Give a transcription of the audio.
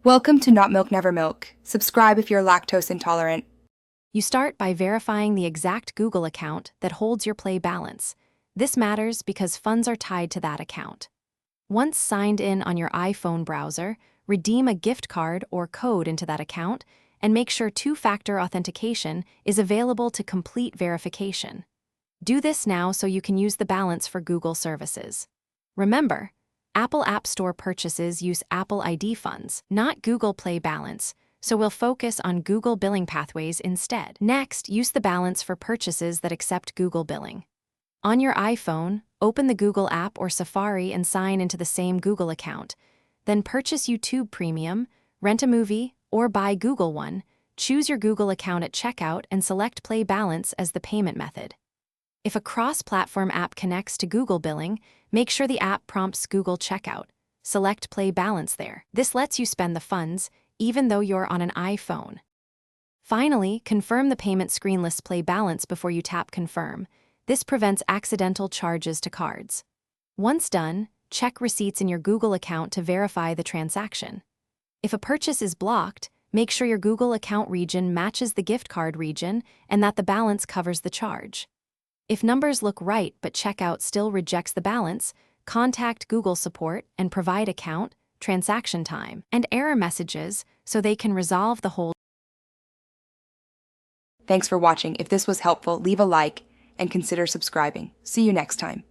Welcome to Not Milk Never Milk. Subscribe if you're lactose intolerant. You start by verifying the exact Google account that holds your Play balance. This matters because funds are tied to that account. Once signed in on your iPhone browser, redeem a gift card or code into that account and make sure two-factor authentication is available to complete verification. Do this now so you can use the balance for Google services. Remember, Apple App Store purchases use Apple ID funds, not Google Play balance, so we'll focus on Google billing pathways instead. Next, use the balance for purchases that accept Google billing. On your iPhone, open the Google app or Safari and sign into the same Google account. Then purchase YouTube Premium, rent a movie, or buy Google One. Choose your Google account at checkout and select Play balance as the payment method. If a cross-platform app connects to Google billing, make sure the app prompts Google Checkout. Select Play balance there. This lets you spend the funds, even though you're on an iPhone. Finally, confirm the payment screen lists Play balance before you tap Confirm. This prevents accidental charges to cards. Once done, check receipts in your Google account to verify the transaction. If a purchase is blocked, make sure your Google account region matches the gift card region and that the balance covers the charge. If numbers look right but checkout still rejects the balance, contact Google support and provide account, transaction time, and error messages so they can resolve the hold. Thanks for watching. If this was helpful, leave a like and consider subscribing. See you next time.